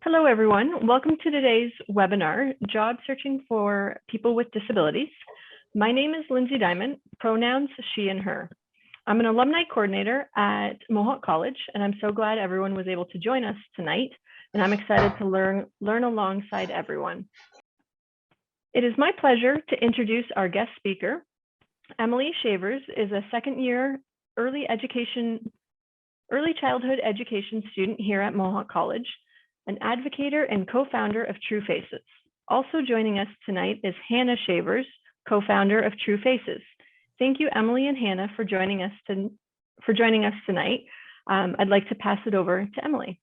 Hello, everyone. Welcome to today's webinar, Job Searching for People with Disabilities. My name is Lindsay Diamond, pronouns she and her. I'm an alumni coordinator at Mohawk College, and I'm so glad everyone was able to join us tonight, and I'm excited to learn alongside everyone. It is my pleasure to introduce our guest speaker. Emily Shavers is a second-year early childhood education student here at Mohawk College, an advocator and co-founder of True Faces. Also joining us tonight is Hannah Shavers, co-founder of True Faces. Thank you, Emily and Hannah, for joining us tonight. I'd like to pass it over to Emily.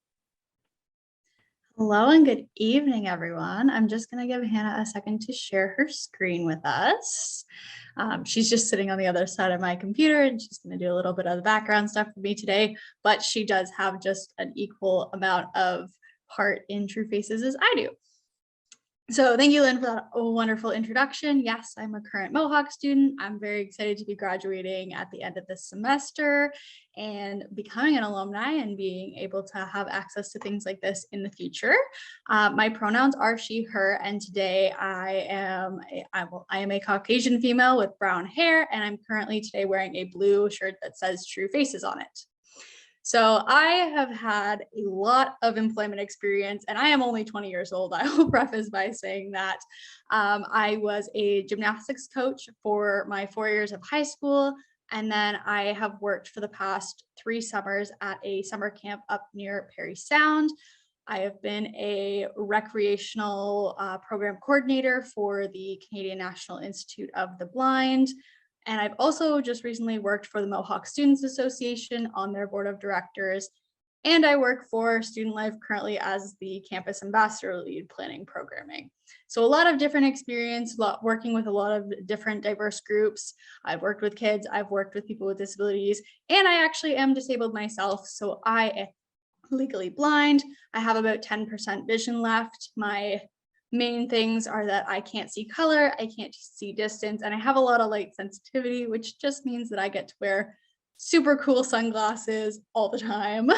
Hello and good evening, everyone. I'm just going to give Hannah a second to share her screen with us. She's just sitting on the other side of my computer and she's going to do a little bit of the background stuff for me today, but she does have just an equal amount of part in True Faces as I do. So thank you, Lynn, for that wonderful introduction. Yes, I'm a current Mohawk student. I'm very excited to be graduating at the end of this semester and becoming an alumni and being able to have access to things like this in the future. My pronouns are she, her, and today I am a Caucasian female with brown hair, and I'm currently today wearing a blue shirt that says True Faces on it. So I have had a lot of employment experience, and I am only 20 years old. I will preface by saying that I was a gymnastics coach for my 4 years of high school, and then I have worked for the past 3 summers at a summer camp up near Parry Sound. I have been a recreational program coordinator for the Canadian National Institute of the Blind. And I've also just recently worked for the Mohawk Students Association on their board of directors. And I work for Student Life currently as the campus ambassador lead planning programming. So a lot of different experience, working with a lot of different diverse groups. I've worked with kids, I've worked with people with disabilities, and I actually am disabled myself. So I am legally blind. I have about 10% vision left. My main things are that I can't see color, I can't see distance, and I have a lot of light sensitivity, which just means that I get to wear super cool sunglasses all the time.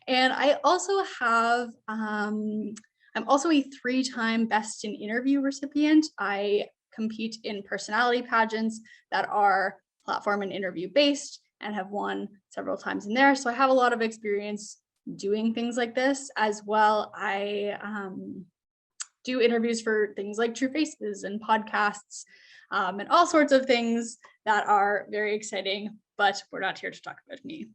And I also have, I'm also a 3-time Best in Interview recipient. I compete in personality pageants that are platform and interview based and have won several times in there. So I have a lot of experience doing things like this as well. I do interviews for things like True Faces and podcasts and all sorts of things that are very exciting, but we're not here to talk about me.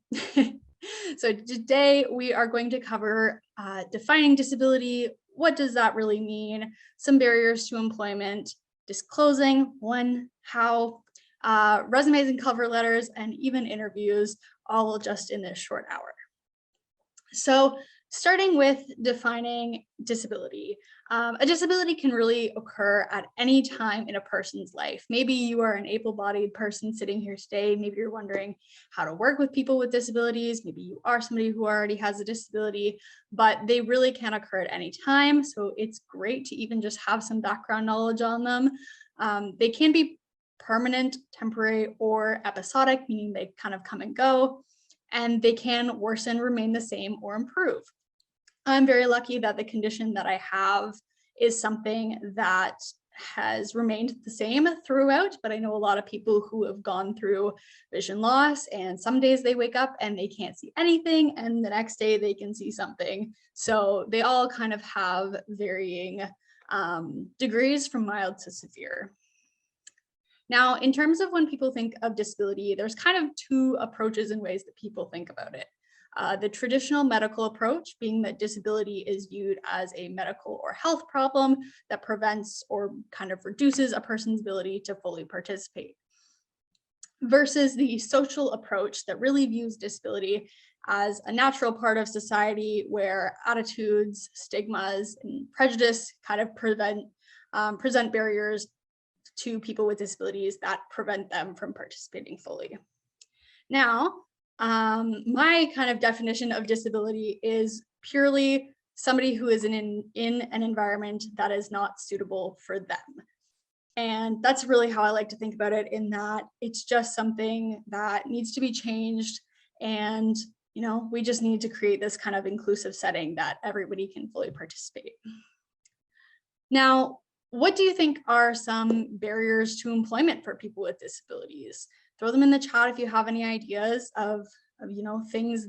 So today we are going to cover defining disability. What does that really mean? Some barriers to employment, disclosing when, how, resumes and cover letters, and even interviews, all just in this short hour. So starting with defining disability. A disability can really occur at any time in a person's life. Maybe you are an able-bodied person sitting here today. Maybe you're wondering how to work with people with disabilities. Maybe you are somebody who already has a disability, but they really can occur at any time. So it's great to even just have some background knowledge on them. They can be permanent, temporary, or episodic, meaning they kind of come and go, and they can worsen, remain the same, or improve. I'm very lucky that the condition that I have is something that has remained the same throughout, but I know a lot of people who have gone through vision loss, and some days they wake up and they can't see anything, and the next day they can see something. So they all kind of have varying degrees from mild to severe. Now, in terms of when people think of disability, there's kind of 2 approaches and ways that people think about it. The traditional medical approach being that disability is viewed as a medical or health problem that prevents or kind of reduces a person's ability to fully participate, versus the social approach that really views disability as a natural part of society where attitudes, stigmas, and prejudice kind of present barriers to people with disabilities that prevent them from participating fully. Now, my kind of definition of disability is purely somebody who is in an environment that is not suitable for them. And that's really how I like to think about it, in that it's just something that needs to be changed, and we just need to create this kind of inclusive setting that everybody can fully participate. Now, what do you think are some barriers to employment for people with disabilities? Throw them in the chat if you have any ideas of things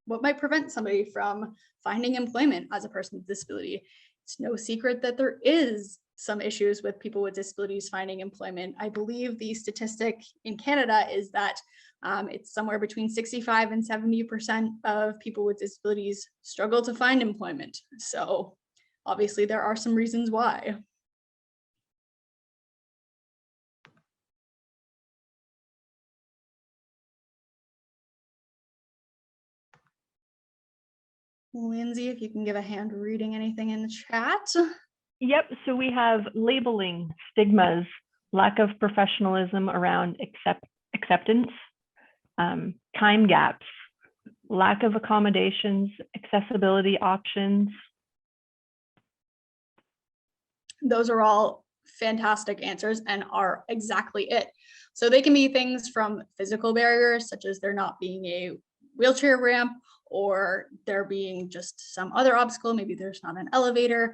what might prevent somebody from finding employment as a person with disability. It's no secret that there is some issues with people with disabilities finding employment. I believe the statistic in Canada is that it's somewhere between 65 and 70% of people with disabilities struggle to find employment. So obviously there are some reasons why. Lindsay, if you can give a hand reading anything in the chat. Yep, so we have labeling, stigmas, lack of professionalism around acceptance, time gaps, lack of accommodations, accessibility options. Those are all fantastic answers and are exactly it. So they can be things from physical barriers, such as there not being a wheelchair ramp, or there being just some other obstacle. Maybe there's not an elevator.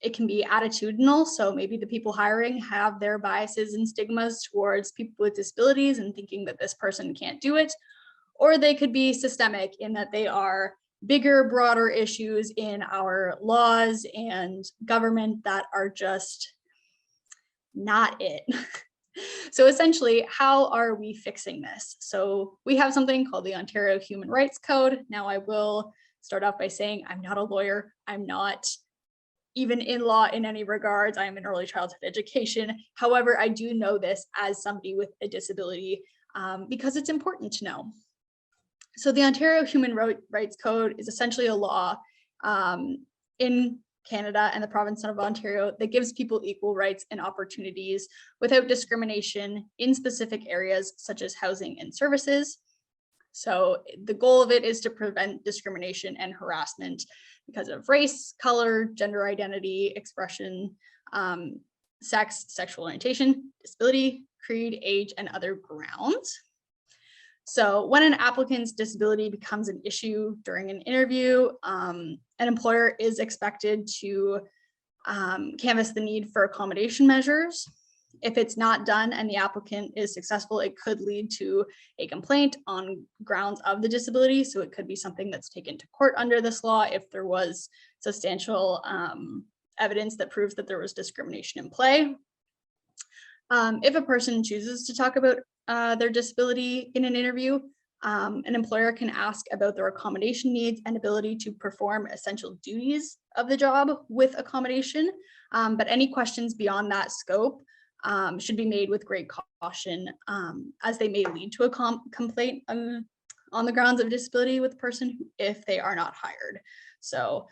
It can be attitudinal. So maybe the people hiring have their biases and stigmas towards people with disabilities and thinking that this person can't do it. Or they could be systemic in that they are bigger, broader issues in our laws and government that are just not it. So essentially, how are we fixing this? So we have something called the Ontario Human Rights Code. Now I will start off by saying I'm not a lawyer. I'm not even in law in any regards. I am in early childhood education. However, I do know this as somebody with a disability because it's important to know. So the Ontario Human Rights Code is essentially a law in Canada and the province of Ontario that gives people equal rights and opportunities without discrimination in specific areas such as housing and services. So the goal of it is to prevent discrimination and harassment because of race, color, gender identity, expression, sex, sexual orientation, disability, creed, age, and other grounds. So when an applicant's disability becomes an issue during an interview, an employer is expected to canvass the need for accommodation measures. If it's not done and the applicant is successful, it could lead to a complaint on grounds of the disability. So it could be something that's taken to court under this law if there was substantial evidence that proves that there was discrimination in play. If a person chooses to talk about their disability in an interview, an employer can ask about their accommodation needs and ability to perform essential duties of the job with accommodation. But any questions beyond that scope should be made with great caution, as they may lead to a complaint on the grounds of disability with the person if they are not hired. So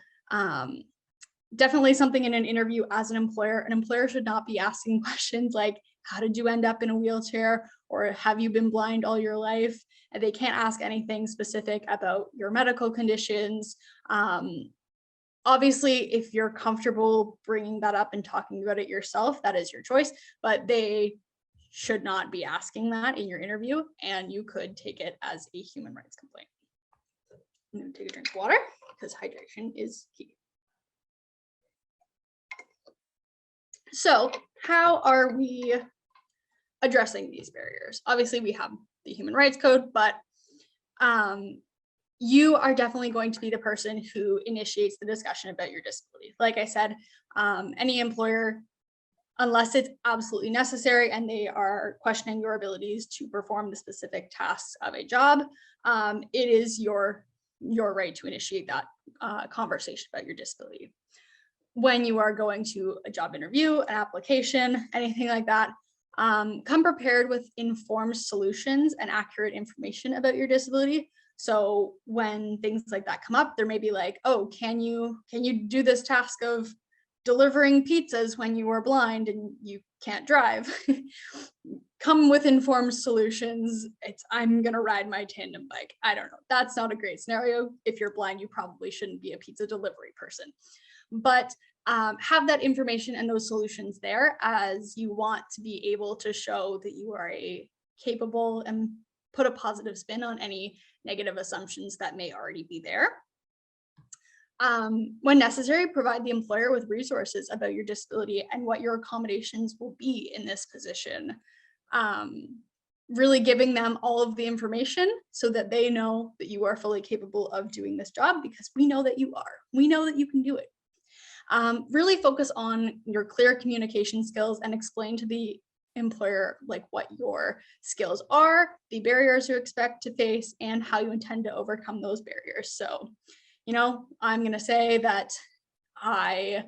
definitely something in an interview as an employer should not be asking questions like, how did you end up in a wheelchair? Or have you been blind all your life? And they can't ask anything specific about your medical conditions. Obviously, if you're comfortable bringing that up and talking about it yourself, that is your choice, but they should not be asking that in your interview, and you could take it as a human rights complaint. I'm going to take a drink of water because hydration is key. So how are we addressing these barriers? Obviously, we have the Human Rights Code, but you are definitely going to be the person who initiates the discussion about your disability. Like I said, any employer, unless it's absolutely necessary and they are questioning your abilities to perform the specific tasks of a job, it is your right to initiate that conversation about your disability. When you are going to a job interview, an application, anything like that, come prepared with informed solutions and accurate information about your disability. So when things like that come up, there may be like, oh, can you do this task of delivering pizzas when you are blind and you can't drive? Come with informed solutions. I'm gonna ride my tandem bike. I don't know. That's not a great scenario. If you're blind, you probably shouldn't be a pizza delivery person. But have that information and those solutions there, as you want to be able to show that you are a capable put a positive spin on any negative assumptions that may already be there. When necessary, provide the employer with resources about your disability and what your accommodations will be in this position. Really giving them all of the information so that they know that you are fully capable of doing this job, because we know that you are. We know that you can do it. Really focus on your clear communication skills and explain to the employer like what your skills are, the barriers you expect to face, and how you intend to overcome those barriers. So, I'm going to say that I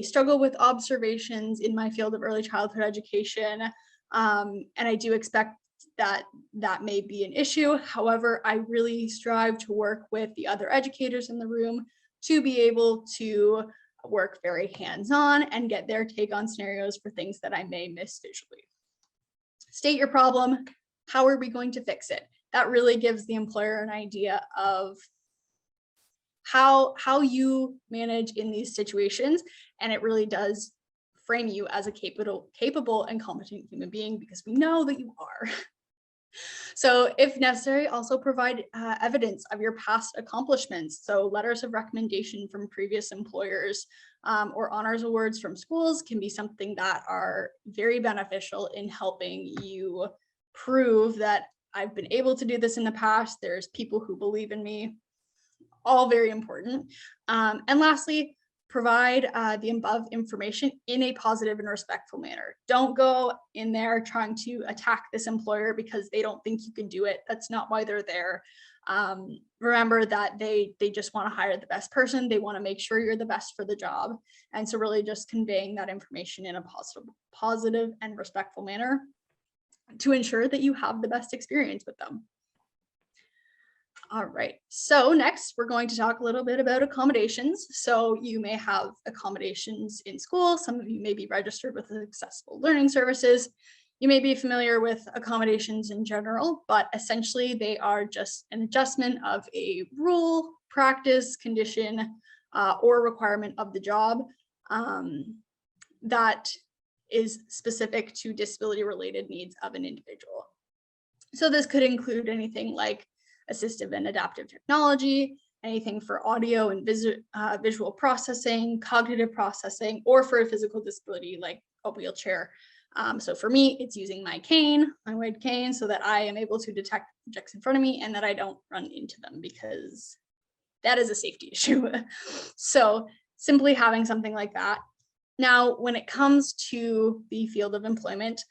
struggle with observations in my field of early childhood education. And I do expect that may be an issue. However, I really strive to work with the other educators in the room to be able to work very hands-on and get their take on scenarios for things that I may miss visually. State your problem. How are we going to fix it? That really gives the employer an idea of how you manage in these situations, and it really does frame you as a capable and competent human being, because we know that you are. So if necessary, also provide evidence of your past accomplishments. So letters of recommendation from previous employers or honors awards from schools can be something that are very beneficial in helping you prove that I've been able to do this in the past. There's people who believe in me. All very important. And lastly, provide the above information in a positive and respectful manner. Don't go in there trying to attack this employer because they don't think you can do it. That's not why they're there. Remember that they just want to hire the best person. They want to make sure you're the best for the job. And so really just conveying that information in a positive and respectful manner to ensure that you have the best experience with them. All right, so next we're going to talk a little bit about accommodations. So you may have accommodations in school. Some of you may be registered with Accessible Learning Services. You may be familiar with accommodations in general, but essentially they are just an adjustment of a rule, practice, condition, or requirement of the job that is specific to disability-related needs of an individual. So this could include anything like assistive and adaptive technology, anything for audio and visual processing, cognitive processing, or for a physical disability like a wheelchair. So for me, it's using my cane, my wide cane, so that I am able to detect objects in front of me and that I don't run into them, because that is a safety issue. So simply having something like that. Now, when it comes to the field of employment,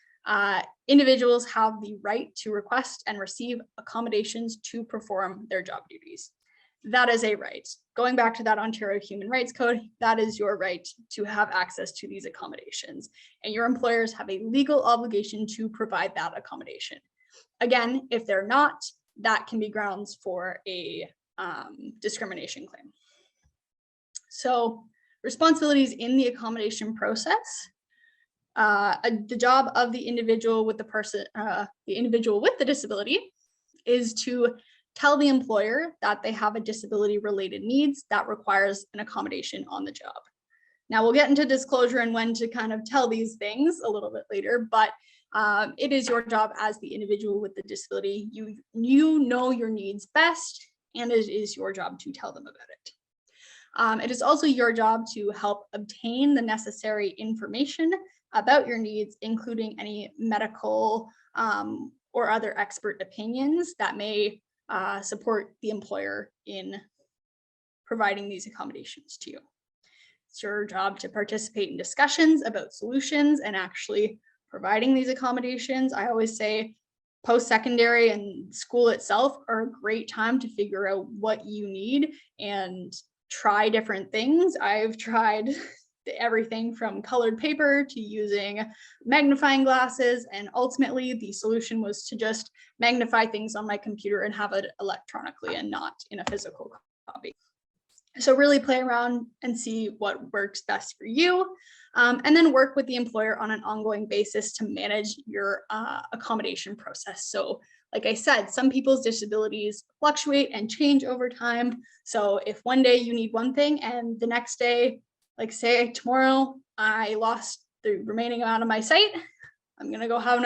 individuals have the right to request and receive accommodations to perform their job duties. That is a right. Going back to that Ontario Human Rights Code, that is your right to have access to these accommodations. And your employers have a legal obligation to provide that accommodation. Again, if they're not, that can be grounds for a discrimination claim. So responsibilities in the accommodation process. The job of the individual with the disability is to tell the employer that they have a disability related needs that requires an accommodation on the job. Now we'll get into disclosure and when to kind of tell these things a little bit later, but it is your job as the individual with the disability. You know your needs best, and it is your job to tell them about it. It is also your job to help obtain the necessary information about your needs, including any medical or other expert opinions that may support the employer in providing these accommodations to you. It's your job to participate in discussions about solutions and actually providing these accommodations. I always say post-secondary and school itself are a great time to figure out what you need and try different things. I've tried everything from colored paper to using magnifying glasses, and ultimately the solution was to just magnify things on my computer and have it electronically and not in a physical copy. So really play around and see what works best for you, and then work with the employer on an ongoing basis to manage your accommodation process. So like I said, some people's disabilities fluctuate and change over time. So if one day you need one thing and the next day, like say tomorrow, I lost the remaining amount of my sight, I'm gonna go have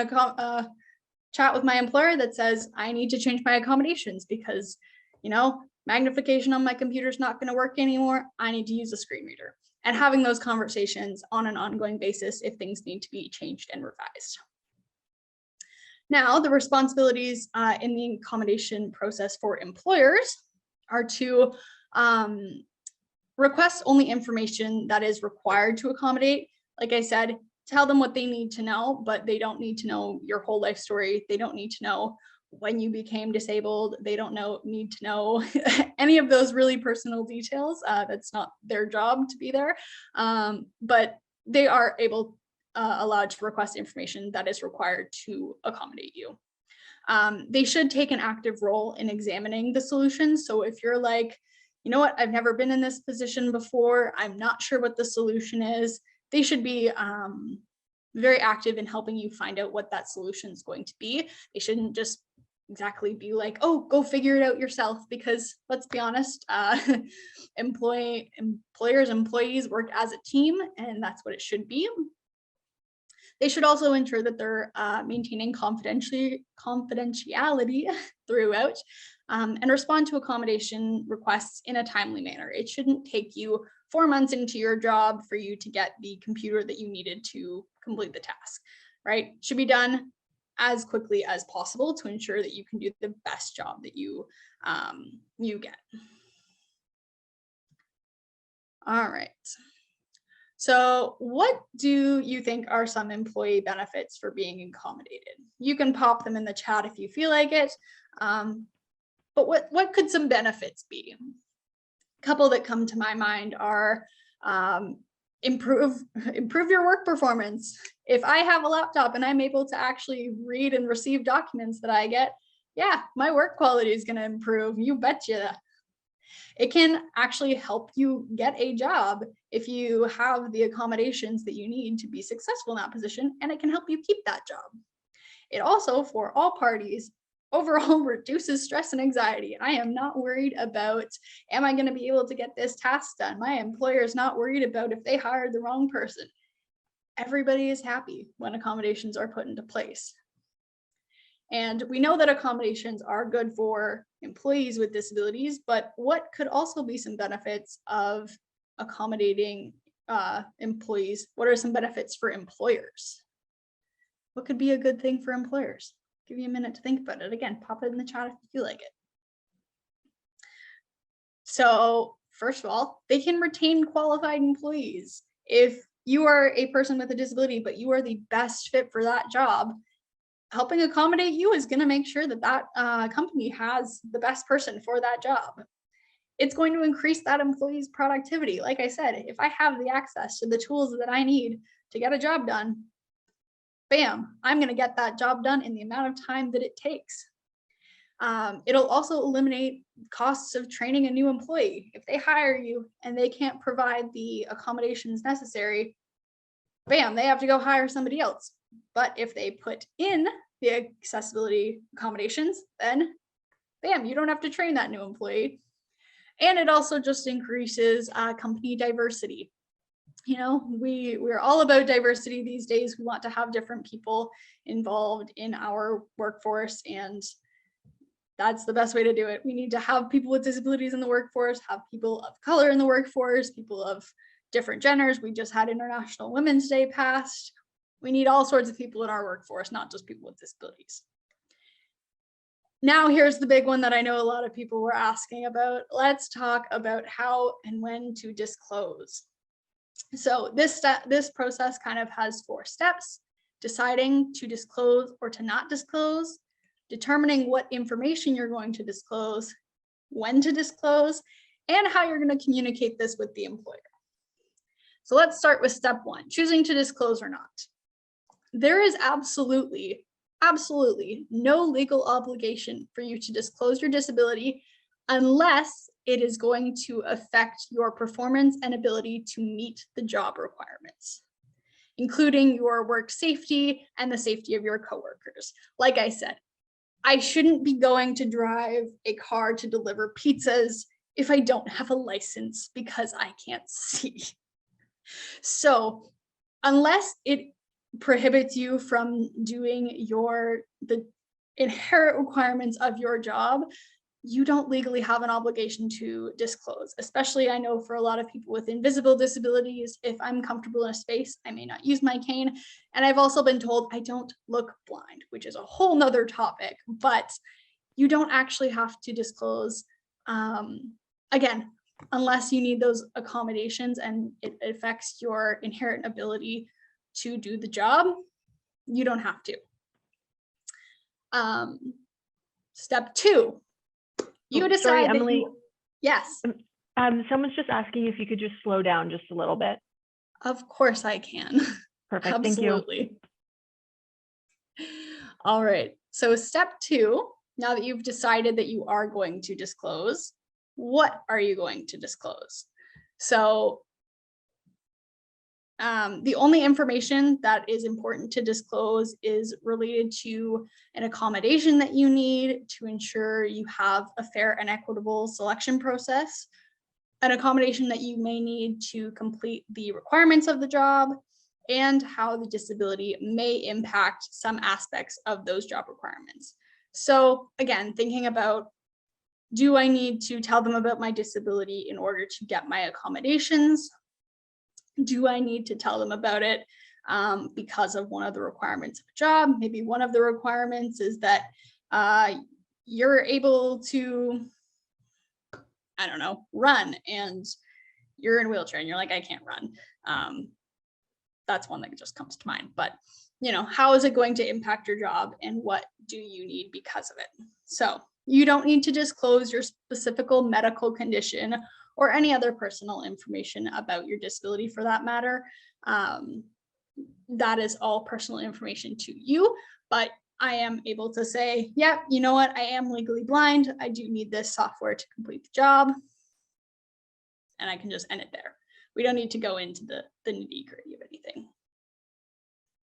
chat with my employer that says I need to change my accommodations because, magnification on my computer is not going to work anymore. I need to use a screen reader, and having those conversations on an ongoing basis if things need to be changed and revised. Now, the responsibilities in the accommodation process for employers are to request only information that is required to accommodate. Like I said, tell them what they need to know, but they don't need to know your whole life story. They don't need to know when you became disabled. They don't need to know any of those really personal details. That's not their job to be there. But they are allowed to request information that is required to accommodate you. They should take an active role in examining the solutions. So if you're like, you know what, I've never been in this position before, I'm not sure what the solution is, they should be very active in helping you find out what that solution is going to be. They shouldn't just exactly be like, oh, go figure it out yourself, because let's be honest, employers, employees work as a team, and that's what it should be. They should also ensure that they're maintaining confidentiality throughout, and respond to accommodation requests in a timely manner. It shouldn't take you 4 months into your job for you to get the computer that you needed to complete the task, right? It should be done as quickly as possible to ensure that you can do the best job that you get. All right. So what do you think are some employee benefits for being accommodated? You can pop them in the chat if you feel like it. But what could some benefits be? A couple that come to my mind are improve your work performance. If I have a laptop and I'm able to actually read and receive documents that I get, yeah, my work quality is going to improve. You betcha. It can actually help you get a job if you have the accommodations that you need to be successful in that position, and it can help you keep that job. It also, for all parties, overall reduces stress and anxiety. I am not worried about, am I going to be able to get this task done? My employer is not worried about if they hired the wrong person. Everybody is happy when accommodations are put into place. And we know that accommodations are good for employees with disabilities, but what could also be some benefits of accommodating employees? What are some benefits for employers? What could be a good thing for employers? Give you a minute to think about it. Again, pop it in the chat if you feel like it. So first of all, they can retain qualified employees. If you are a person with a disability, but you are the best fit for that job, helping accommodate you is going to make sure that that company has the best person for that job. It's going to increase that employee's productivity. Like I said, if I have the access to the tools that I need to get a job done, bam, I'm going to get that job done in the amount of time that it takes. It'll also eliminate costs of training a new employee. If they hire you and they can't provide the accommodations necessary, bam, they have to go hire somebody else. But if they put in the accessibility accommodations, then bam, you don't have to train that new employee. And it also just increases company diversity. You know, we're all about diversity these days. We want to have different people involved in our workforce, and that's the best way to do it. We need to have people with disabilities in the workforce, have people of color in the workforce, people of different genders. We just had International Women's Day passed. We need all sorts of people in our workforce, not just people with disabilities. Now, here's the big one that I know a lot of people were asking about. Let's talk about how and when to disclose. So this process kind of has 4 steps: deciding to disclose or to not disclose, determining what information you're going to disclose, when to disclose, and how you're going to communicate this with the employer. So let's start with step 1, choosing to disclose or not. There is absolutely no legal obligation for you to disclose your disability unless it is going to affect your performance and ability to meet the job requirements, including your work safety and the safety of your coworkers. Like I said, I shouldn't be going to drive a car to deliver pizzas if I don't have a license because I can't see. So unless it prohibits you from doing inherent requirements of your job, you don't legally have an obligation to disclose. Especially, I know for a lot of people with invisible disabilities, if I'm comfortable in a space, I may not use my cane. And I've also been told I don't look blind, which is a whole nother topic, but you don't actually have to disclose, again, unless you need those accommodations and it affects your inherent ability to do the job, you don't have to. Step 2, you decide Sorry, that Emily. Yes. Someone's just asking if you could just slow down just a little bit. Of course I can. Perfect. Absolutely. Thank you. All right. So step 2, now that you've decided that you are going to disclose, what are you going to disclose? So the only information that is important to disclose is related to an accommodation that you need to ensure you have a fair and equitable selection process, an accommodation that you may need to complete the requirements of the job, and how the disability may impact some aspects of those job requirements. So again, thinking about, do I need to tell them about my disability in order to get my accommodations? Do I need to tell them about it because of one of the requirements of a job? Maybe one of the requirements is that you're able to, I don't know, run, and you're in a wheelchair and you're like, I can't run. That's one that just comes to mind. But, how is it going to impact your job and what do you need because of it? So you don't need to disclose your specific medical condition or any other personal information about your disability for that matter. That is all personal information to you, but I am able to say, yeah, you know what, I am legally blind. I do need this software to complete the job. And I can just end it there. We don't need to go into the nitty-gritty of anything.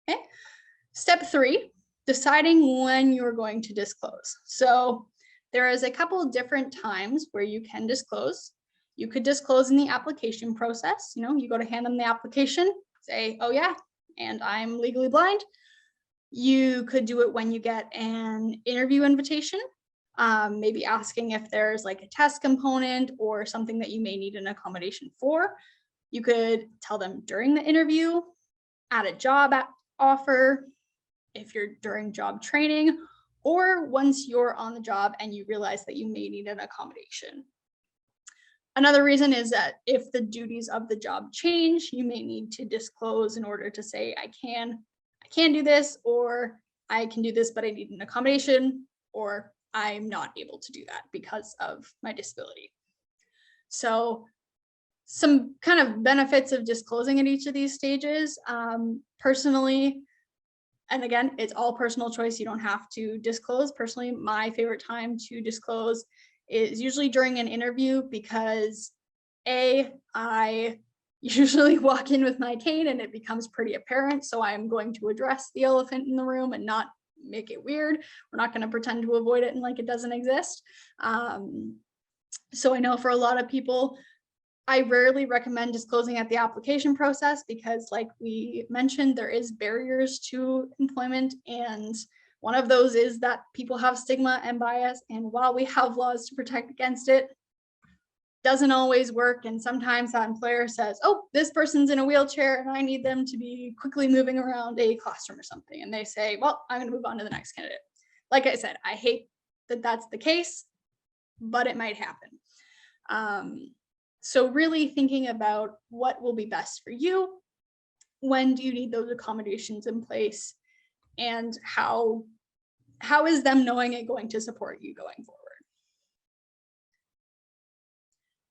Okay. Step 3, deciding when you're going to disclose. So there is a couple of different times where you can disclose. You could disclose in the application process. You go to hand them the application, say, oh yeah, and I'm legally blind. You could do it when you get an interview invitation, maybe asking if there's like a test component or something that you may need an accommodation for. You could tell them during the interview, at a job offer, if you're during job training, or once you're on the job and you realize that you may need an accommodation. Another reason is that if the duties of the job change, you may need to disclose in order to say, I can do this, or I can do this, but I need an accommodation, or I'm not able to do that because of my disability. So some kind of benefits of disclosing at each of these stages. Personally, and again, it's all personal choice. You don't have to disclose. Personally, my favorite time to disclose is usually during an interview because I usually walk in with my cane and it becomes pretty apparent. So I'm going to address the elephant in the room and not make it weird. We're not going to pretend to avoid it and like it doesn't exist. So I know for a lot of people, I rarely recommend disclosing at the application process because, like we mentioned, there is barriers to employment, and one of those is that people have stigma and bias, and while we have laws to protect against it, doesn't always work. And sometimes that employer says, oh, this person's in a wheelchair and I need them to be quickly moving around a classroom or something, and they say, well, I'm going to move on to the next candidate. Like I said, I hate that that's the case, but it might happen. So really thinking about what will be best for you, when do you need those accommodations in place, and how is them knowing it going to support you going forward?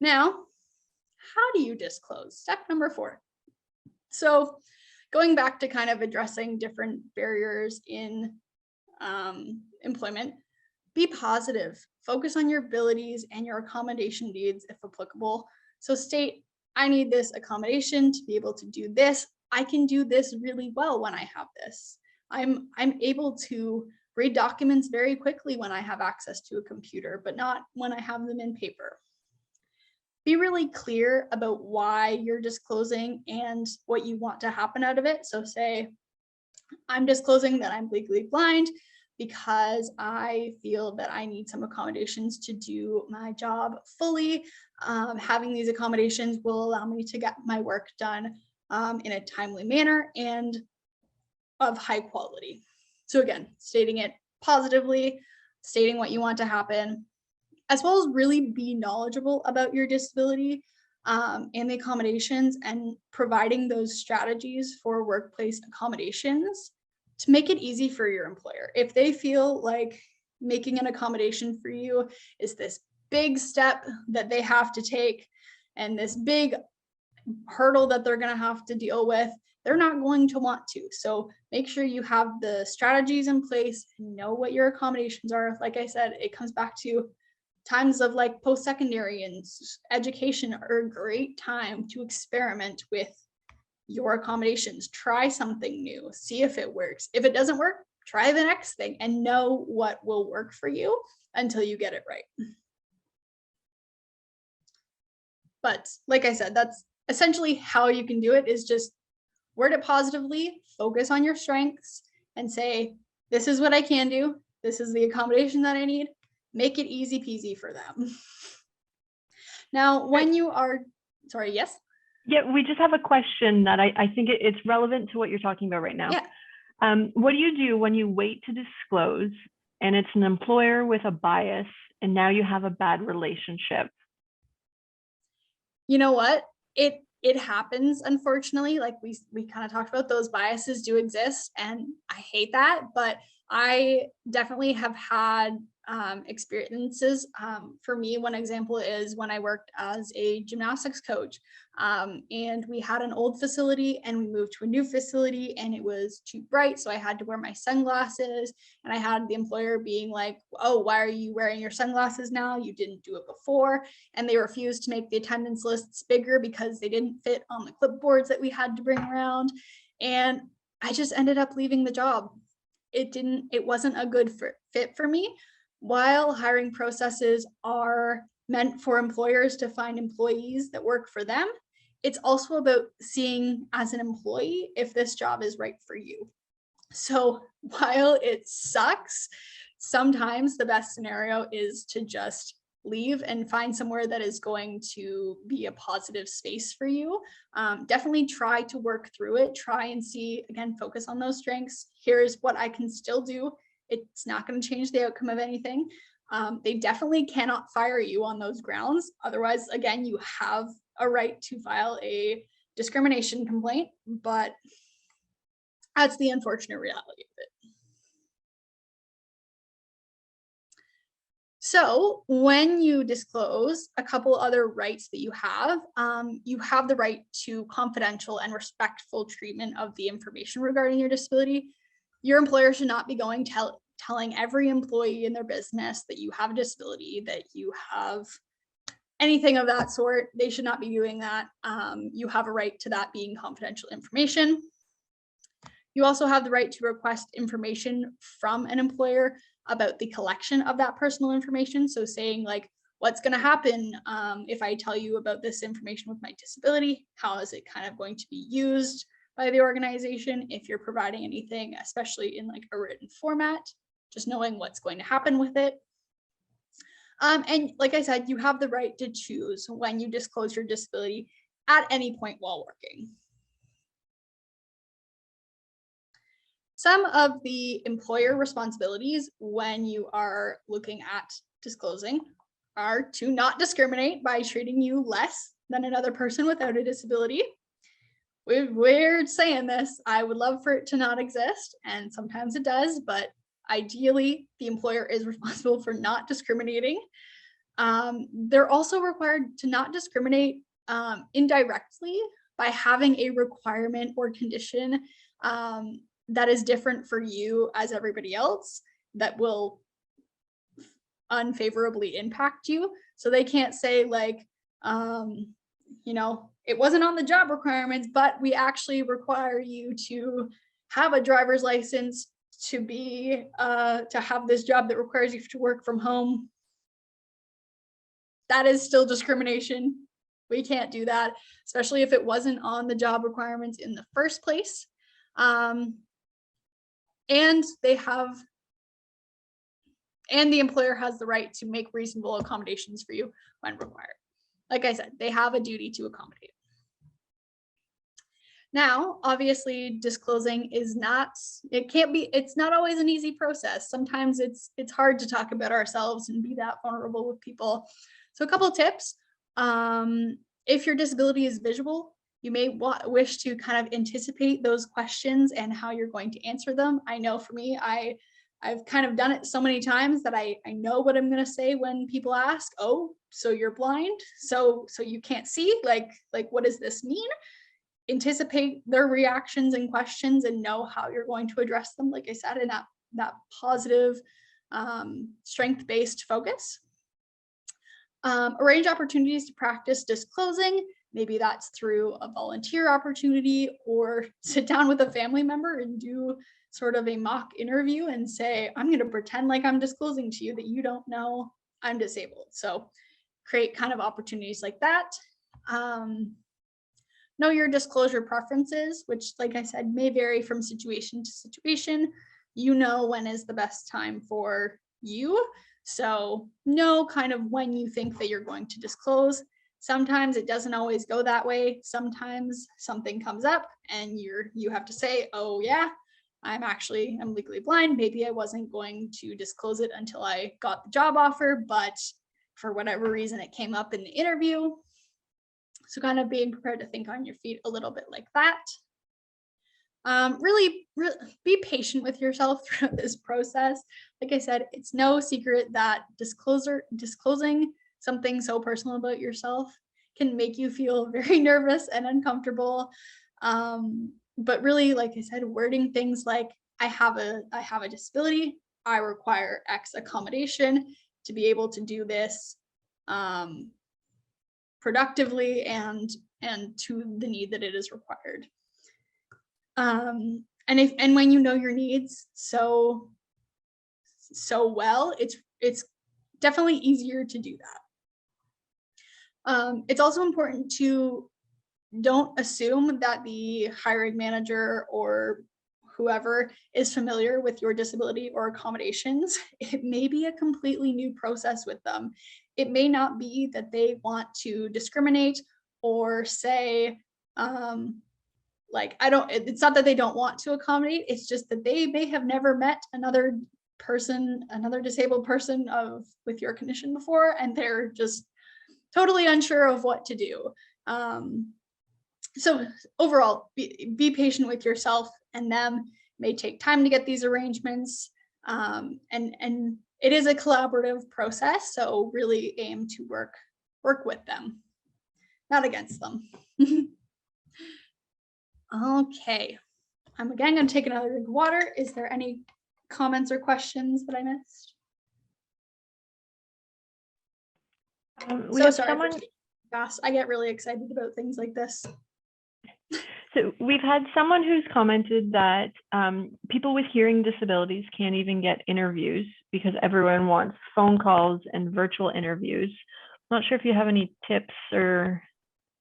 Now, how do you disclose? Step number 4. So going back to kind of addressing different barriers in employment, be positive, focus on your abilities and your accommodation needs if applicable. So state, I need this accommodation to be able to do this. I can do this really well when I have this. I'm able to read documents very quickly when I have access to a computer, but not when I have them in paper. Be really clear about why you're disclosing and what you want to happen out of it. So say, I'm disclosing that I'm legally blind because I feel that I need some accommodations to do my job fully. Having these accommodations will allow me to get my work done in a timely manner and of high quality. So again, stating it positively, stating what you want to happen, as well as really be knowledgeable about your disability and the accommodations, and providing those strategies for workplace accommodations to make it easy for your employer. If they feel like making an accommodation for you is this big step that they have to take and this big hurdle that they're going to have to deal with, they're not going to want to. So make sure you have the strategies in place and know what your accommodations are. Like I said, it comes back to times of like post-secondary and education are a great time to experiment with your accommodations. Try something new, see if it works. If it doesn't work, try the next thing and know what will work for you until you get it right. But like I said, that's essentially how you can do it, is just word it positively, focus on your strengths and say, this is what I can do. This is the accommodation that I need. Make it easy peasy for them. Now, when you are, sorry, yes? Yeah, we just have a question that I think it's relevant to what you're talking about right now. Yeah. What do you do when you wait to disclose and it's an employer with a bias and now you have a bad relationship? You know what? It happens, unfortunately. Like we kind of talked about, those biases do exist and I hate that, but I definitely have had experiences. For me, one example is when I worked as a gymnastics coach, and we had an old facility and we moved to a new facility and it was too bright, so I had to wear my sunglasses, and I had the employer being like, oh, why are you wearing your sunglasses now? You didn't do it before. And they refused to make the attendance lists bigger because they didn't fit on the clipboards that we had to bring around. And I just ended up leaving the job. It wasn't a good fit for me. While hiring processes are meant for employers to find employees that work for them, it's also about seeing as an employee if this job is right for you. So while it sucks, sometimes the best scenario is to just leave and find somewhere that is going to be a positive space for you. Definitely try to work through it. Try and see, again, focus on those strengths. Here's what I can still do. It's not going to change the outcome of anything. They definitely cannot fire you on those grounds. Otherwise, again, you have a right to file a discrimination complaint, but that's the unfortunate reality of it. So when you disclose, a couple other rights that you have the right to confidential and respectful treatment of the information regarding your disability. Your employer should not be going telling every employee in their business that you have a disability, that you have anything of that sort. They should not be doing that. You have a right to that being confidential information. You also have the right to request information from an employer about the collection of that personal information. So saying like, what's going to happen if I tell you about this information with my disability? How is it kind of going to be used by the organization? If you're providing anything, especially in like a written format, just knowing what's going to happen with it. And like I said, you have the right to choose when you disclose your disability at any point while working. Some of the employer responsibilities when you are looking at disclosing are to not discriminate by treating you less than another person without a disability. Weird saying this. I would love for it to not exist, and sometimes it does, but ideally, the employer is responsible for not discriminating. They're also required to not discriminate indirectly by having a requirement or condition that is different for you as everybody else that will unfavorably impact you. So they can't say like, it wasn't on the job requirements, but we actually require you to have a driver's license to be to have this job that requires you to work from home. That is still discrimination. We can't do that, especially if it wasn't on the job requirements in the first place. And they have and the employer has the right to make reasonable accommodations for you when required. Like I said, they have a duty to accommodate. Now, obviously, disclosing is not, it's not always an easy process. Sometimes it's hard to talk about ourselves and be that vulnerable with people. So a couple of tips. If your disability is visual, you may wish to kind of anticipate those questions and how you're going to answer them. I know for me, I've kind of done it so many times that I know what I'm going to say when people ask, oh, so you're blind? So you can't see? Like what does this mean? Anticipate their reactions and questions and know how you're going to address them, like I said, in that positive, strength-based focus. Arrange opportunities to practice disclosing. Maybe that's through a volunteer opportunity, or sit down with a family member and do sort of a mock interview and say, I'm going to pretend like I'm disclosing to you that you don't know I'm disabled. So create kind of opportunities like that. Know your disclosure preferences, which, like I said, may vary from situation to situation. You know when is the best time for you. So know kind of when you think that you're going to disclose. Sometimes it doesn't always go that way. Sometimes something comes up and you have to say, oh yeah, I'm legally blind. Maybe I wasn't going to disclose it until I got the job offer, but for whatever reason, it came up in the interview. So kind of being prepared to think on your feet a little bit like that. Really be patient with yourself throughout this process. Like I said, it's no secret that disclosing something so personal about yourself can make you feel very nervous and uncomfortable. But really, like I said, wording things like, I have a disability, I require X accommodation to be able to do this productively and to the need that it is required. And when you know your needs so well, it's definitely easier to do that. It's also important to don't assume that the hiring manager or whoever is familiar with your disability or accommodations. It may be a completely new process with them. It may not be that they want to discriminate or say, it's not that they don't want to accommodate, it's just that they may have never met another disabled person with your condition before, and they're just totally unsure of what to do. So overall, be patient with yourself and them. It may take time to get these arrangements, and it is a collaborative process. So really aim to work with them, not against them. Okay, I'm again going to take another drink of water. Is there any comments or questions that I missed? We have someone. Fast. I get really excited about things like this. So we've had someone who's commented that people with hearing disabilities can't even get interviews because everyone wants phone calls and virtual interviews. I'm not sure if you have any tips or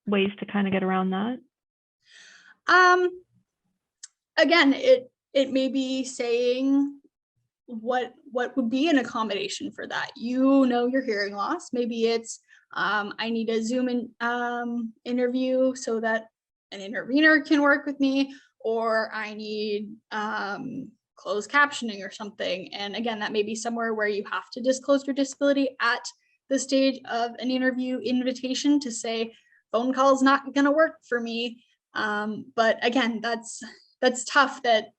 ways to kind of get around that. Again, it may be saying what would be an accommodation for that. You know your hearing loss. Maybe it's I need a Zoom interview so that an intervener can work with me, or I need closed captioning or something. And again, that may be somewhere where you have to disclose your disability at the stage of an interview invitation to say phone call is not going to work for me. But again, that's tough that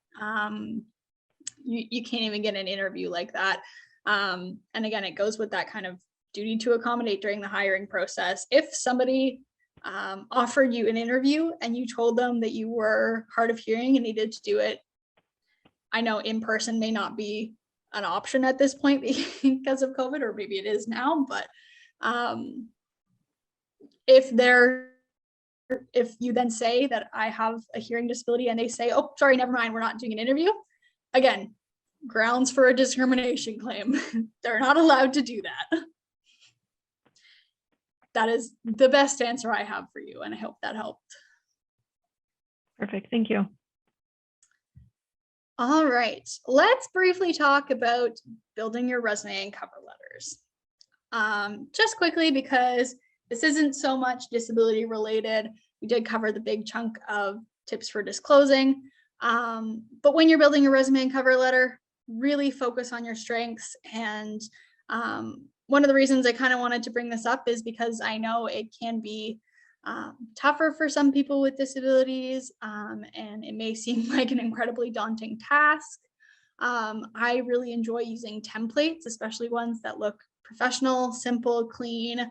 you can't even get an interview like that. And again, it goes with that kind of duty to accommodate during the hiring process. If somebody offered you an interview and you told them that you were hard of hearing and needed to do it, I know in person may not be an option at this point because of COVID, or maybe it is now, but if you then say that I have a hearing disability and they say, oh, sorry, never mind, we're not doing an interview, again, grounds for a discrimination claim. They're not allowed to do that. That is the best answer I have for you, and I hope that helped. Perfect, thank you. All right, let's briefly talk about building your resume and cover letters. Just quickly, because this isn't so much disability related. We did cover the big chunk of tips for disclosing. But when you're building your resume and cover letter, really focus on your strengths. And one of the reasons I kind of wanted to bring this up is because I know it can be tougher for some people with disabilities, and it may seem like an incredibly daunting task. I really enjoy using templates, especially ones that look professional, simple, clean.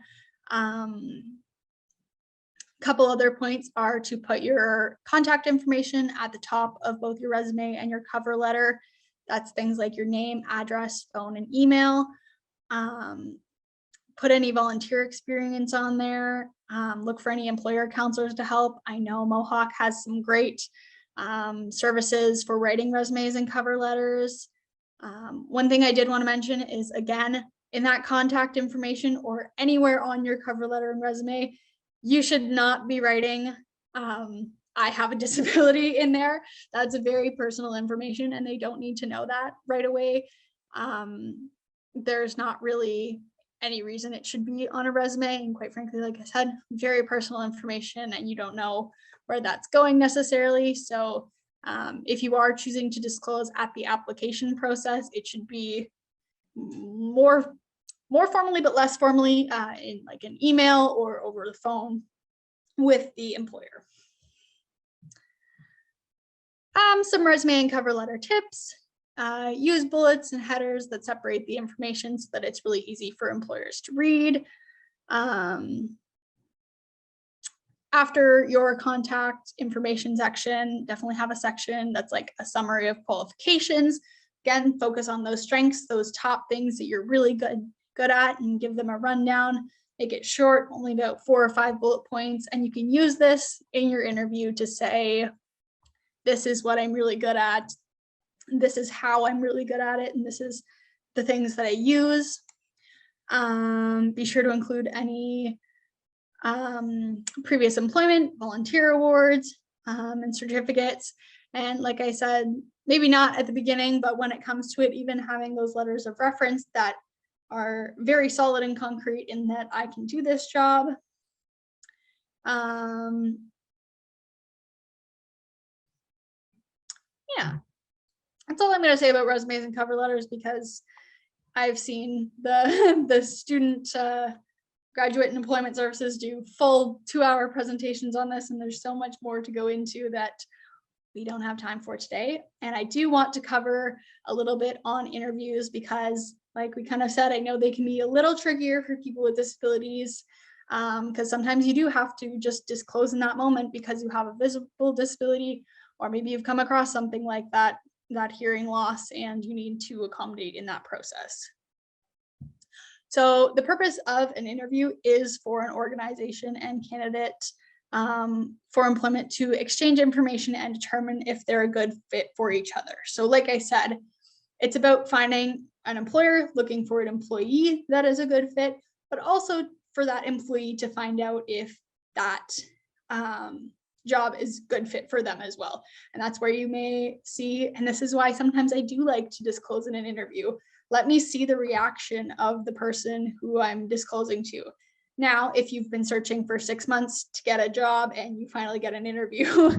Couple other points are to put your contact information at the top of both your resume and your cover letter. That's things like your name, address, phone, and email. Put any volunteer experience on there. Look for any employer counselors to help. I know Mohawk has some great services for writing resumes and cover letters. One thing I did want to mention is, again, in that contact information or anywhere on your cover letter and resume, you should not be writing, I have a disability in there. That's a very personal information and they don't need to know that right away. There's not really any reason it should be on a resume. And quite frankly, like I said, very personal information and you don't know where that's going necessarily. So if you are choosing to disclose at the application process, it should be more formally, but less formally in like an email or over the phone with the employer. Some resume and cover letter tips. Use bullets and headers that separate the information so that it's really easy for employers to read. After your contact information section, definitely have a section that's like a summary of qualifications. Again, focus on those strengths, those top things that you're really good at, and give them a rundown. Make it short, only about 4 or 5 bullet points, and you can use this in your interview to say, this is what I'm really good at, this is how I'm really good at it, and this is the things that I use. Be sure to include any previous employment, volunteer awards, and certificates. And like I said, maybe not at the beginning, but when it comes to it, even having those letters of reference that are very solid and concrete in that I can do this job. Yeah, that's all I'm going to say about resumes and cover letters, because I've seen the student graduate and employment services do full 2-hour presentations on this, and there's so much more to go into that we don't have time for today. And I do want to cover a little bit on interviews because, like we kind of said, I know they can be a little trickier for people with disabilities, because sometimes you do have to just disclose in that moment because you have a visible disability, or maybe you've come across something like that hearing loss, and you need to accommodate in that process. So the purpose of an interview is for an organization and candidate for employment to exchange information and determine if they're a good fit for each other. So like I said, it's about finding an employer looking for an employee that is a good fit, but also for that employee to find out if that job is good fit for them as well. And that's where you may see, and this is why sometimes I do like to disclose in an interview, let me see the reaction of the person who I'm disclosing to. Now, if you've been searching for 6 months to get a job and you finally get an interview,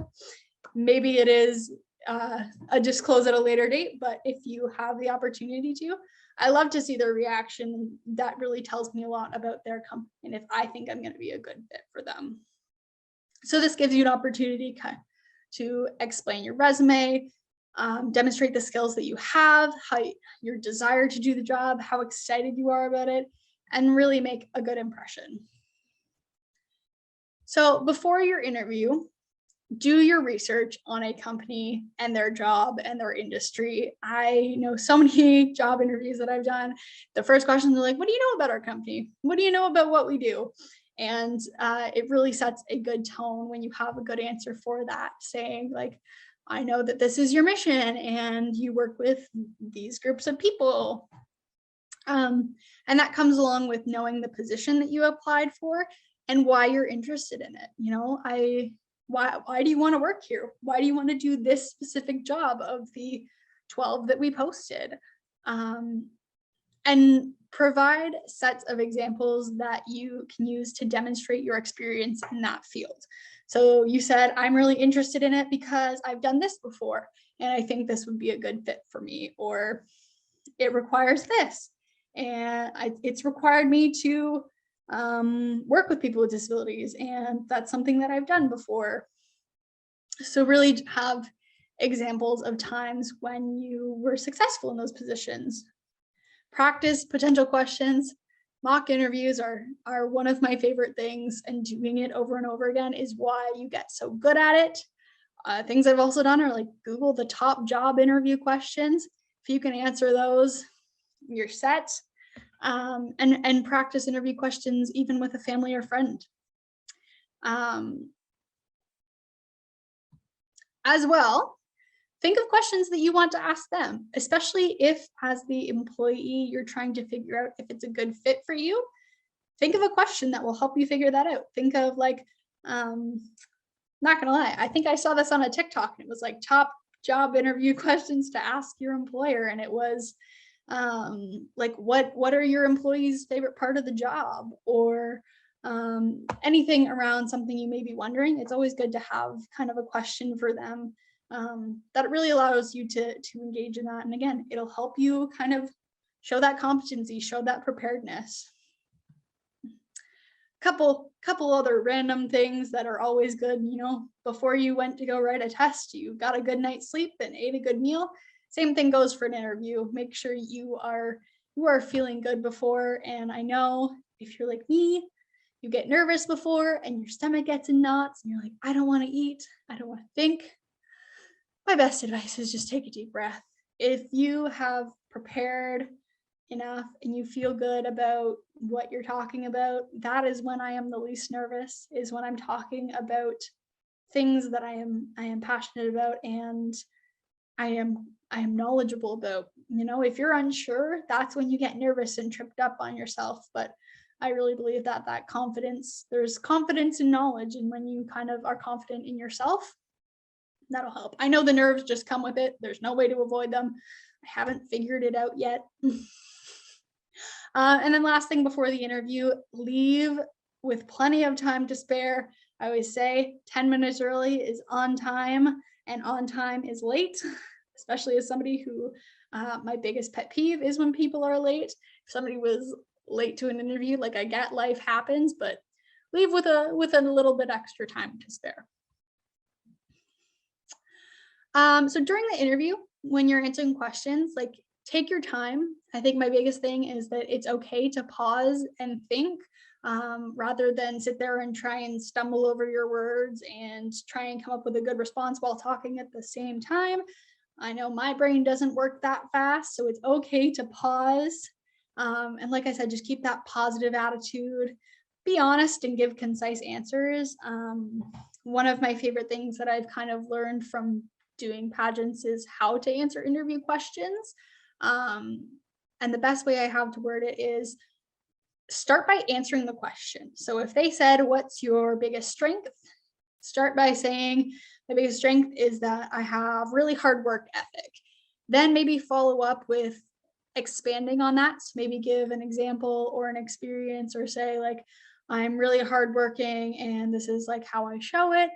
maybe it is a disclose at a later date, but if you have the opportunity to, I love to see their reaction. That really tells me a lot about their company and if I think I'm going to be a good fit for them. So this gives you an opportunity to explain your resume, demonstrate the skills that you have, how your desire to do the job, how excited you are about it, and really make a good impression. So before your interview, do your research on a company and their job and their industry. I know so many job interviews that I've done. The first questions are like, what do you know about our company? What do you know about what we do? And it really sets a good tone when you have a good answer for that, saying like, I know that this is your mission and you work with these groups of people. And that comes along with knowing the position that you applied for and why you're interested in it. You know, why do you want to work here? Why do you want to do this specific job of the 12 that we posted. And provide sets of examples that you can use to demonstrate your experience in that field. So you said, I'm really interested in it because I've done this before, and I think this would be a good fit for me, or it requires this, and it's required me to work with people with disabilities, and that's something that I've done before. So really have examples of times when you were successful in those positions. Practice potential questions. Mock interviews are one of my favorite things, and doing it over and over again is why you get so good at it. Things I've also done are like Google the top job interview questions. If you can answer those, you're set. And practice interview questions even with a family or friend. As well, think of questions that you want to ask them, especially if, as the employee, you're trying to figure out if it's a good fit for you. Think of a question that will help you figure that out. Think of like, not gonna lie, I think I saw this on a TikTok, and it was like top job interview questions to ask your employer, and it was like, what are your employees' favorite part of the job, or anything around something you may be wondering. It's always good to have kind of a question for them that really allows you to engage in that. And again, it'll help you kind of show that competency, show that preparedness. Couple other random things that are always good, you know, before you went to go write a test, you got a good night's sleep and ate a good meal. Same thing goes for an interview. Make sure you are feeling good before. And I know if you're like me, you get nervous before and your stomach gets in knots and you're like, I don't want to eat, I don't want to think. My best advice is just take a deep breath. If you have prepared enough and you feel good about what you're talking about, that is when I am the least nervous, is when I'm talking about things that I am passionate about and I am knowledgeable about. You know, if you're unsure, that's when you get nervous and tripped up on yourself. But I really believe that confidence, there's confidence in knowledge, and when you kind of are confident in yourself, that'll help. I know the nerves just come with it. There's no way to avoid them. I haven't figured it out yet. And then last thing before the interview, leave with plenty of time to spare. I always say 10 minutes early is on time and on time is late, especially as somebody who, my biggest pet peeve is when people are late. If somebody was late to an interview, like, I get life happens, but leave with a little bit extra time to spare. So during the interview, when you're answering questions, like, take your time. I think my biggest thing is that it's okay to pause and think, rather than sit there and try and stumble over your words and try and come up with a good response while talking at the same time. I know my brain doesn't work that fast, so it's okay to pause. And like I said, just keep that positive attitude, be honest and give concise answers. One of my favorite things that I've kind of learned from doing pageants is how to answer interview questions. And the best way I have to word it is start by answering the question. So if they said, what's your biggest strength? Start by saying, my biggest strength is that I have really hard work ethic. Then maybe follow up with expanding on that. So maybe give an example or an experience, or say like, I'm really hardworking and this is like how I show it.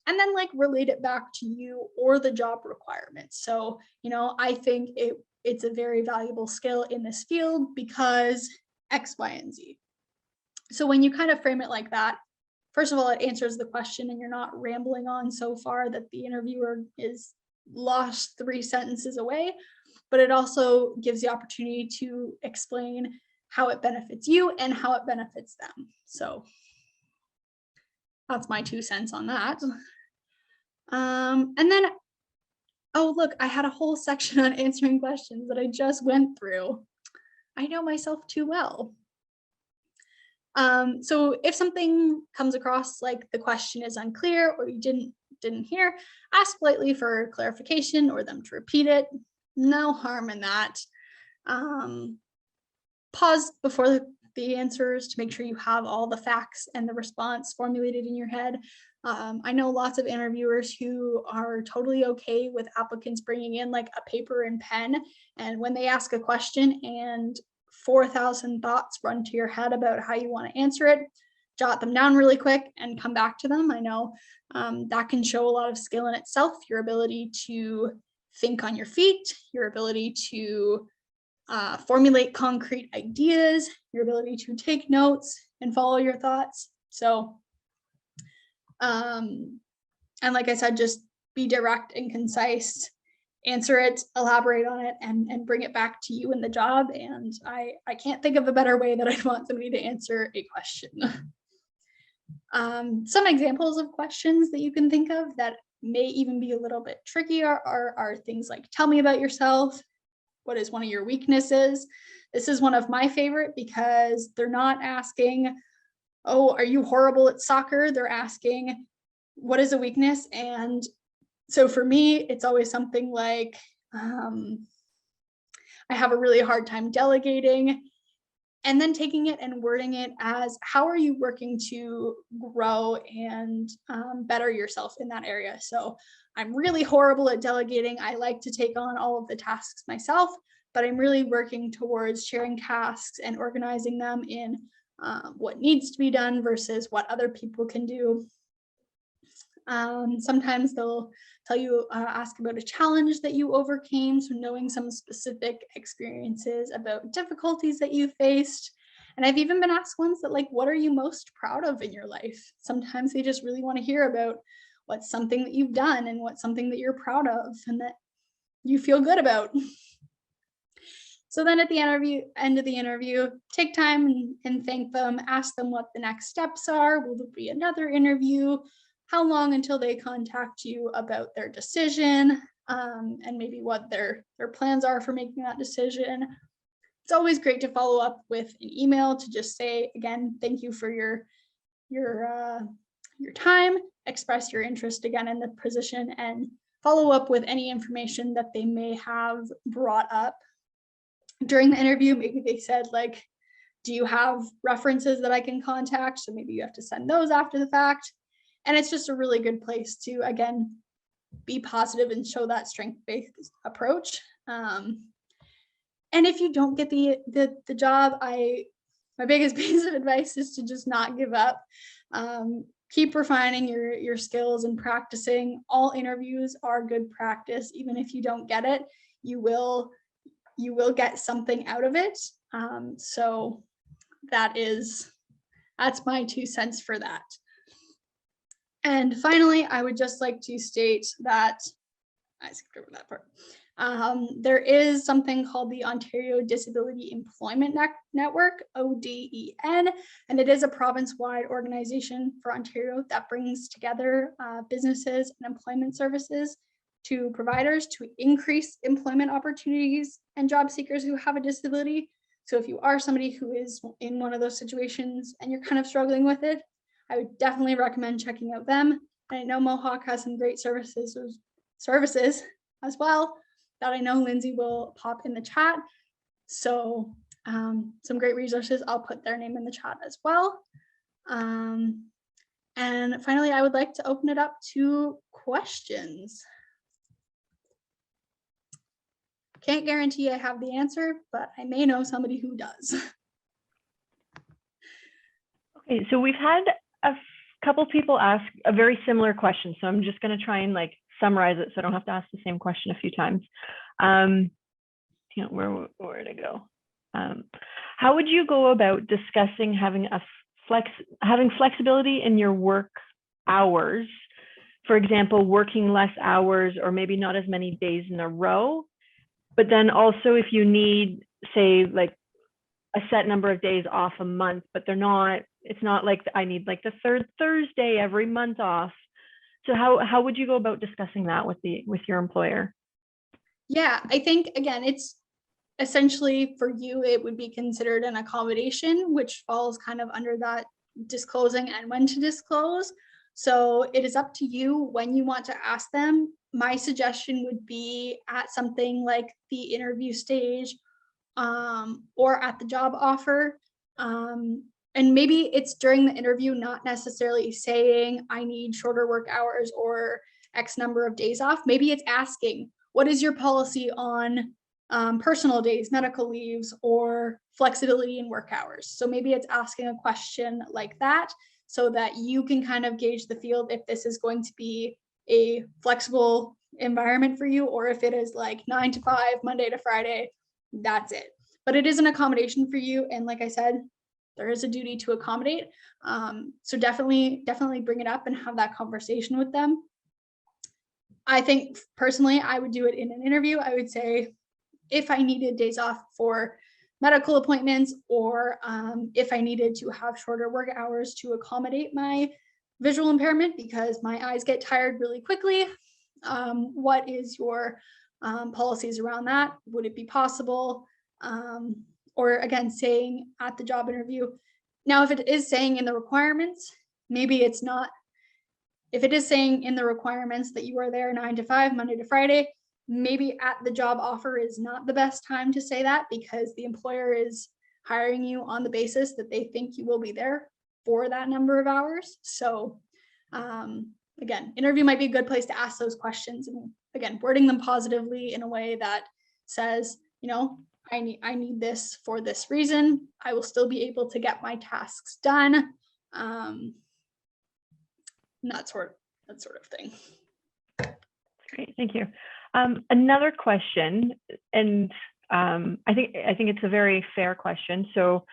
And then like relate it back to you or the job requirements. So, you know, I think it's a very valuable skill in this field because X, Y, and Z. So when you kind of frame it like that, first of all, it answers the question and you're not rambling on so far that the interviewer is lost 3 sentences away, but it also gives the opportunity to explain how it benefits you and how it benefits them. So that's my 2 cents on that. And then, oh, look, I had a whole section on answering questions that I just went through. I know myself too well. So if something comes across like the question is unclear or you didn't hear, ask politely for clarification or them to repeat it. No harm in that. Pause before the answers to make sure you have all the facts and the response formulated in your head. I know lots of interviewers who are totally okay with applicants bringing in like a paper and pen. And when they ask a question and 4,000 thoughts run to your head about how you want to answer it, jot them down really quick and come back to them. I know that can show a lot of skill in itself, your ability to think on your feet, your ability to formulate concrete ideas, your ability to take notes and follow your thoughts. So, and like I said, just be direct and concise, answer it, elaborate on it, and bring it back to you in the job. And I can't think of a better way that I'd want somebody to answer a question. Some examples of questions that you can think of that may even be a little bit trickier are things like, tell me about yourself. What is one of your weaknesses? This is one of my favorite because they're not asking, oh, are you horrible at soccer? They're asking, what is a weakness? And so for me, it's always something like, I have a really hard time delegating. And then taking it and wording it as, how are you working to grow and better yourself in that area? So I'm really horrible at delegating. I like to take on all of the tasks myself, but I'm really working towards sharing tasks and organizing them in what needs to be done versus what other people can do. Sometimes they'll tell you, ask about a challenge that you overcame. So knowing some specific experiences about difficulties that you faced. And I've even been asked ones that like, what are you most proud of in your life? Sometimes they just really want to hear about what's something that you've done and what's something that you're proud of and that you feel good about. So then at the end of the interview, take time and thank them, ask them what the next steps are. Will there be another interview? How long until they contact you about their decision, and maybe what their plans are for making that decision. It's always great to follow up with an email to just say, again, thank you for your time, express your interest again in the position, and follow up with any information that they may have brought up during the interview. Maybe they said like, do you have references that I can contact? So maybe you have to send those after the fact. And it's just a really good place to, again, be positive and show that strength-based approach. And if you don't get the job, my biggest piece of advice is to just not give up. Keep refining your skills and practicing. All interviews are good practice. Even if you don't get it, you will get something out of it. So that's my 2 cents for that. And finally, I would just like to state that, I skipped over that part. There is something called the Ontario Disability Employment Network, ODEN, and it is a province-wide organization for Ontario that brings together businesses and employment services to providers to increase employment opportunities and job seekers who have a disability. So if you are somebody who is in one of those situations and you're kind of struggling with it, I would definitely recommend checking out them. And I know Mohawk has some great services as well that I know Lindsay will pop in the chat. So some great resources. I'll put their name in the chat as well. And finally, I would like to open it up to questions. Can't guarantee I have the answer, but I may know somebody who does. Okay, so we've had a couple people ask a very similar question, so I'm just going to try and like summarize it so I don't have to ask the same question a few times. Where to go? How would you go about discussing having flexibility in your work hours? For example, working less hours or maybe not as many days in a row, but then also if you need, say, like a set number of days off a month, but it's not like I need like the third Thursday every month off. So how would you go about discussing that with your employer? Yeah, I think, again, it's essentially for you, it would be considered an accommodation, which falls kind of under that disclosing and when to disclose. So it is up to you when you want to ask them. My suggestion would be at something like the interview stage or at the job offer. and maybe it's during the interview, not necessarily saying I need shorter work hours or X number of days off. Maybe it's asking, what is your policy on personal days, medical leaves, or flexibility in work hours? So maybe it's asking a question like that so that you can kind of gauge the field if this is going to be a flexible environment for you, or if it is like 9 to 5, Monday to Friday, that's it. But it is an accommodation for you. And like I said, there is a duty to accommodate. So definitely bring it up and have that conversation with them. I think personally, I would do it in an interview. I would say, if I needed days off for medical appointments, or if I needed to have shorter work hours to accommodate my visual impairment because my eyes get tired really quickly, what is your policies around that? Would it be possible? Or again, saying at the job interview. Now, if it is saying in the requirements, maybe it's not. If it is saying in the requirements that you are there 9 to 5, Monday to Friday, maybe at the job offer is not the best time to say that, because the employer is hiring you on the basis that they think you will be there for that number of hours. So again, interview might be a good place to ask those questions, and again, wording them positively in a way that says, you know, I need this for this reason. I will still be able to get my tasks done. And that sort of thing. Great, thank you. Another question, and I think it's a very fair question. So,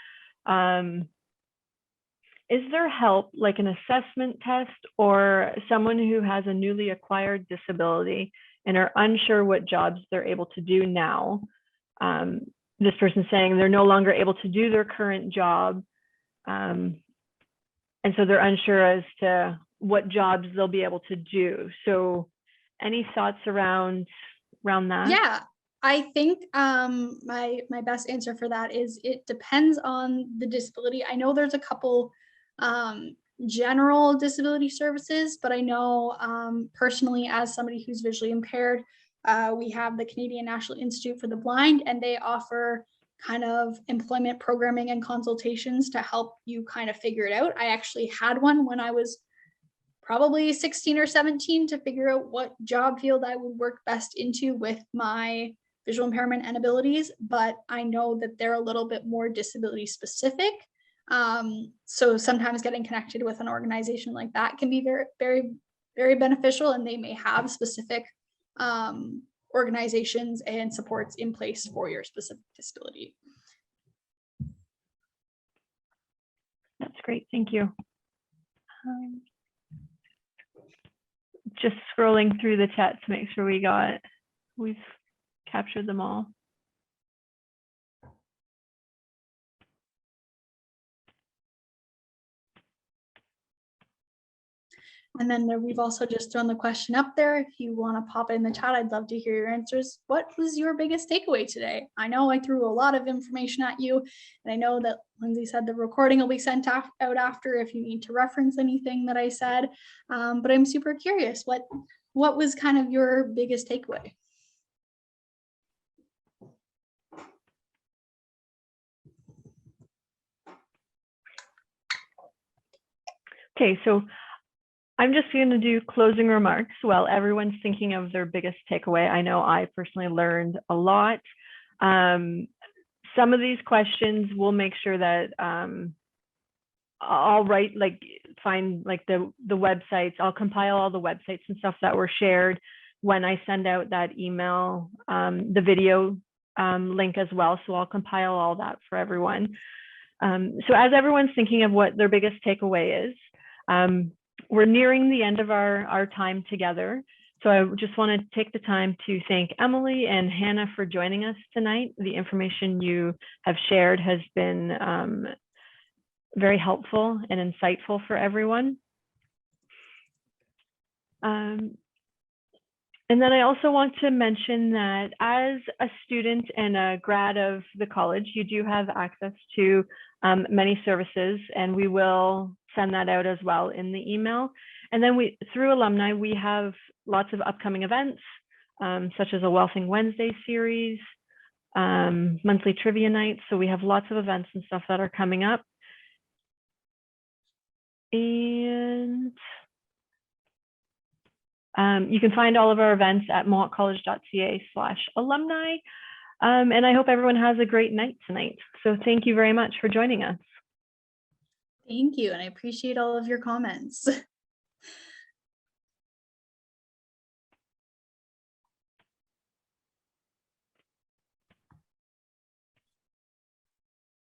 is there help, like an assessment test, or someone who has a newly acquired disability and are unsure what jobs they're able to do now? This person's saying they're no longer able to do their current job, and so they're unsure as to what jobs they'll be able to do. So any thoughts around that? Yeah, I think my best answer for that is it depends on the disability. I know there's a couple general disability services, but I know personally, as somebody who's visually impaired, we have the Canadian National Institute for the Blind, and they offer kind of employment programming and consultations to help you kind of figure it out. I actually had one when I was probably 16 or 17 to figure out what job field I would work best into with my visual impairment and abilities, but I know that they're a little bit more disability specific. So sometimes getting connected with an organization like that can be very, very, very beneficial, and they may have specific organizations and supports in place for your specific disability. That's great, thank you. Just scrolling through the chat to make sure we've captured them all. And then we've also just thrown the question up there. If you want to pop it in the chat, I'd love to hear your answers. What was your biggest takeaway today? I know I threw a lot of information at you, and I know that Lindsay said the recording will be sent out after if you need to reference anything that I said. But I'm super curious, what was kind of your biggest takeaway? Okay, so I'm just going to do closing remarks while everyone's thinking of their biggest takeaway. I know I personally learned a lot. Some of these questions we'll make sure that I'll write, find the websites. I'll compile all the websites and stuff that were shared when I send out that email, the video link as well. So I'll compile all that for everyone. So as everyone's thinking of what their biggest takeaway is, we're nearing the end of our time together. So I just want to take the time to thank Emily and Hannah for joining us tonight. The information you have shared has been very helpful and insightful for everyone. And then I also want to mention that as a student and a grad of the college, you do have access to many services, and we will send that out as well in the email. And then through Alumni, we have lots of upcoming events, such as a Wealthing Wednesday series, monthly trivia nights. So we have lots of events and stuff that are coming up. And you can find all of our events at mohawkcollege.ca/alumni. And I hope everyone has a great night tonight. So thank you very much for joining us. Thank you. And I appreciate all of your comments.